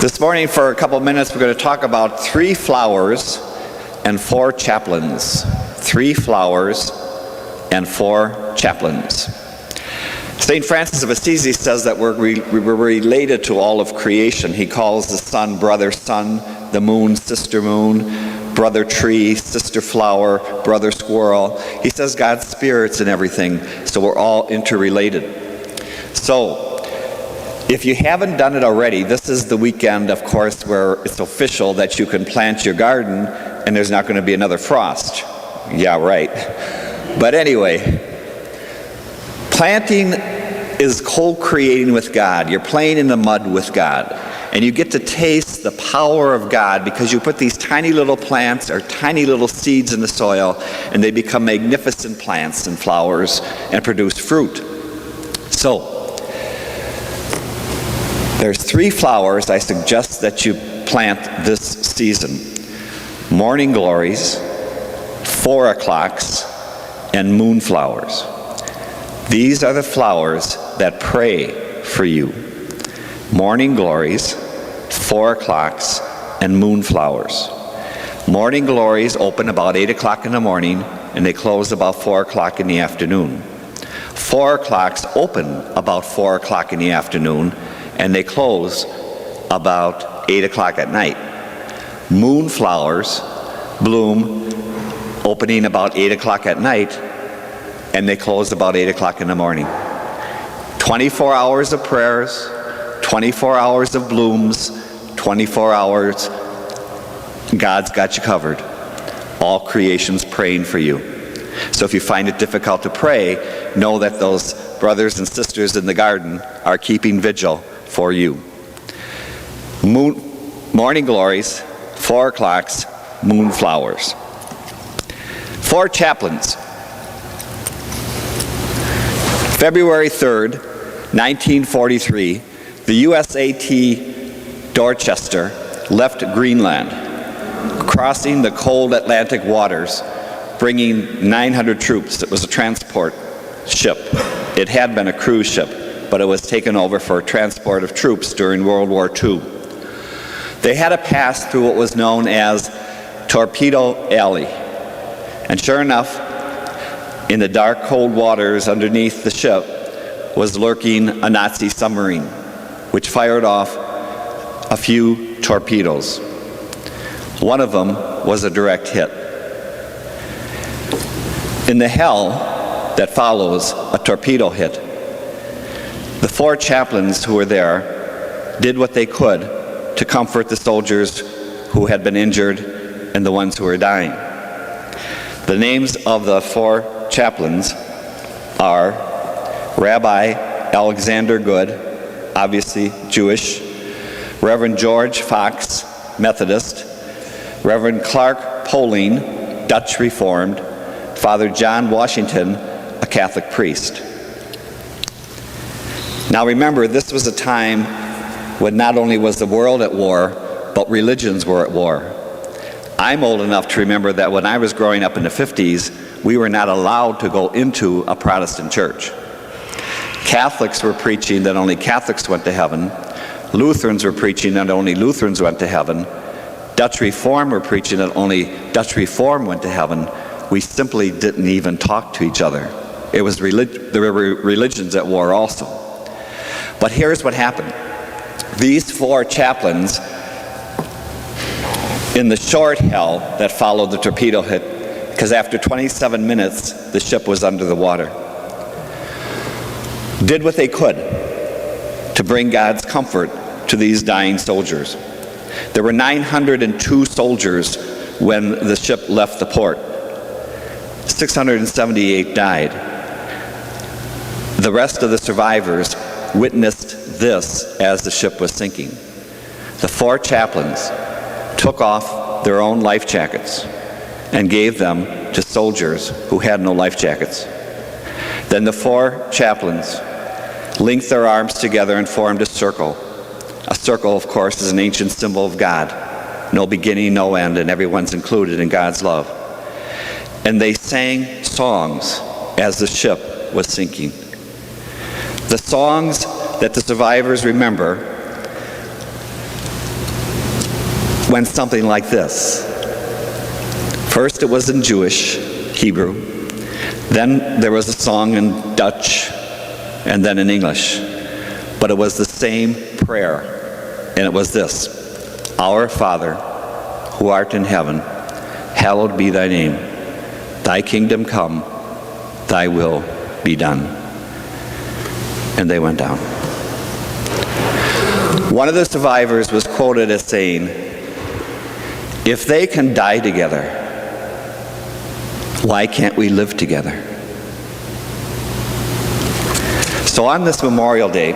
This morning, for a couple minutes, we're going to talk about 3 flowers and 4 chaplains. 3 flowers and 4 chaplains. St. Francis of Assisi says that we're related to all of creation. He calls the sun, the moon, sister moon, brother tree, sister flower, brother squirrel. He says God's spirit's in everything, so we're all interrelated. So, if you haven't done it already, this is the weekend, of course, where it's official that you can plant your garden and there's not going to be another frost. Yeah, right. But anyway, planting is co-creating with God. You're playing in the mud with God. And you get to taste the power of God because you put these tiny little plants or tiny little seeds in the soil and they become magnificent plants and flowers and produce fruit. So, there's 3 flowers I suggest that you plant this season. Morning glories, 4 o'clocks, and moonflowers. These are the flowers that pray for you. Morning glories, 4 o'clocks, and moonflowers. Morning glories open about 8 o'clock in the morning, and they close about 4 o'clock in the afternoon. 4 o'clocks open about 4 o'clock in the afternoon, and they close about 8 o'clock at night. Moonflowers bloom opening about 8 o'clock at night, and they close about 8 o'clock in the morning. 24 hours of prayers, 24 hours of blooms, 24 hours, God's got you covered. All creation's praying for you. So if you find it difficult to pray, know that those brothers and sisters in the garden are keeping vigil for you. Morning glories, 4 o'clocks, moonflowers. 4 chaplains. February 3rd, 1943, the USAT Dorchester left Greenland, crossing the cold Atlantic waters, bringing 900 troops. It was a transport ship. It had been a cruise ship, but it was taken over for transport of troops during World War II. They had to pass through what was known as Torpedo Alley. And sure enough, in the dark, cold waters underneath the ship was lurking a Nazi submarine, which fired off a few torpedoes. One of them was a direct hit. In the hell that follows a torpedo hit, the 4 chaplains who were there did what they could to comfort the soldiers who had been injured and the ones who were dying. The names of the 4 chaplains are Rabbi Alexander Good, obviously Jewish, Reverend George Fox, Methodist, Reverend Clark Poling, Dutch Reformed, Father John Washington, a Catholic priest. Now remember, this was a time when not only was the world at war, but religions were at war. I'm old enough to remember that when I was growing up in the 50s, we were not allowed to go into a Protestant church. Catholics were preaching that only Catholics went to heaven. Lutherans were preaching that only Lutherans went to heaven. Dutch Reform were preaching that only Dutch Reform went to heaven. We simply didn't even talk to each other. It was there were religions at war also. But here's what happened. These 4 chaplains, in the short hell that followed the torpedo hit, because after 27 minutes, the ship was under the water, did what they could to bring God's comfort to these dying soldiers. There were 902 soldiers when the ship left the port. 678 died. The rest of the survivors witnessed this as the ship was sinking. The 4 chaplains took off their own life jackets and gave them to soldiers who had no life jackets. Then the 4 chaplains linked their arms together and formed a circle. A circle, of course, is an ancient symbol of God. No beginning, no end, and everyone's included in God's love. And they sang songs as the ship was sinking. The songs that the survivors remember went something like this. First it was in Jewish, Hebrew. Then there was a song in Dutch, and then in English. But it was the same prayer, and it was this: Our Father, who art in heaven, hallowed be thy name. Thy kingdom come, thy will be done. And they went down. One of the survivors was quoted as saying, if they can die together, why can't we live together? So on this Memorial Day,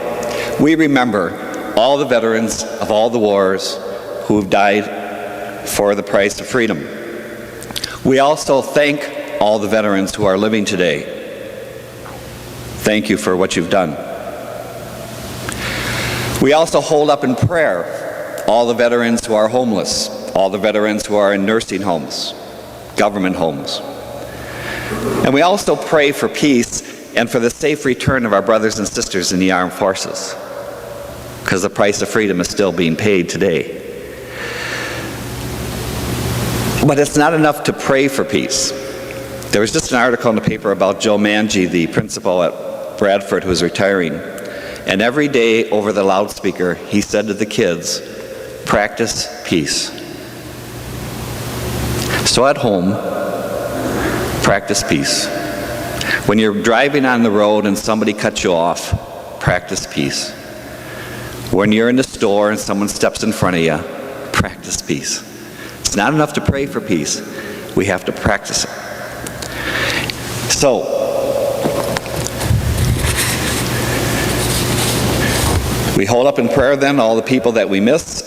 we remember all the veterans of all the wars who have died for the price of freedom. We also thank all the veterans who are living today. Thank you for what you've done. We also hold up in prayer all the veterans who are homeless, all the veterans who are in nursing homes, government homes. And we also pray for peace and for the safe return of our brothers and sisters in the armed forces, because the price of freedom is still being paid today. But it's not enough to pray for peace. There was just an article in the paper about Joe Manji, the principal at Bradford, who's retiring. And every day over the loudspeaker, he said to the kids, practice peace. So at home, practice peace. When you're driving on the road and somebody cuts you off, practice peace. When you're in the store and someone steps in front of you, practice peace. It's not enough to pray for peace. We have to practice it. So, we hold up in prayer then all the people that we miss,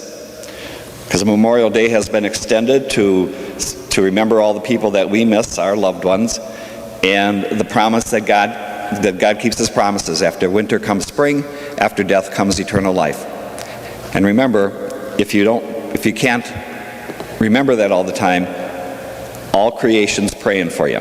because Memorial Day has been extended to remember all the people that we miss, our loved ones, and the promise that God keeps his promises. After winter comes spring, after death comes eternal life. And remember, if you can't remember that all the time, all creation's praying for you.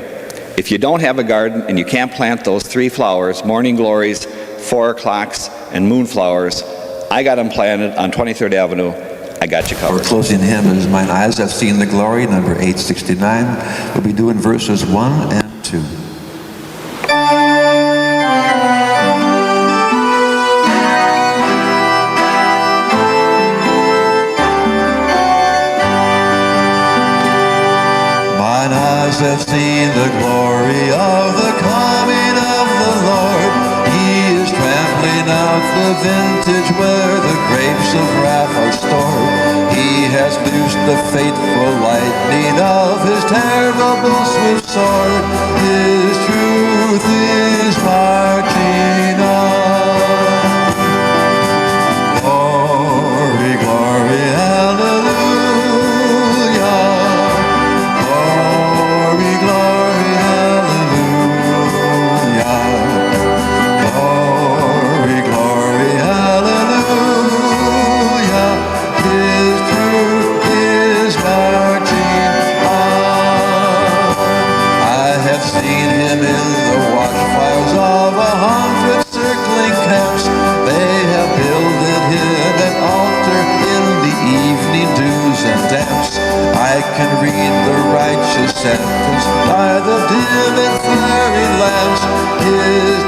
If you don't have a garden and you can't plant those 3 flowers, morning glories, 4 o'clocks, and moonflowers, I got them planted on 23rd Avenue. I got you covered. Our closing hymn is Mine Eyes Have Seen the Glory, number 869. We'll be doing verses 1 and 2. Mine eyes have seen the glory of the coming of the Lord. He is trampling out the vintage where the grapes of wrath are stored. He has loosed the fateful lightning of his terrible swift sword. His truth is marching on. Glory, glory, hallelujah. Glory, glory, hallelujah. Glory, glory, hallelujah. His truth is marching on. I have seen him in the watchfires of 100 circling camps. They have builded him an altar in the evening dews and damps. I can read the righteous sentence by the dim and flaring lamps. His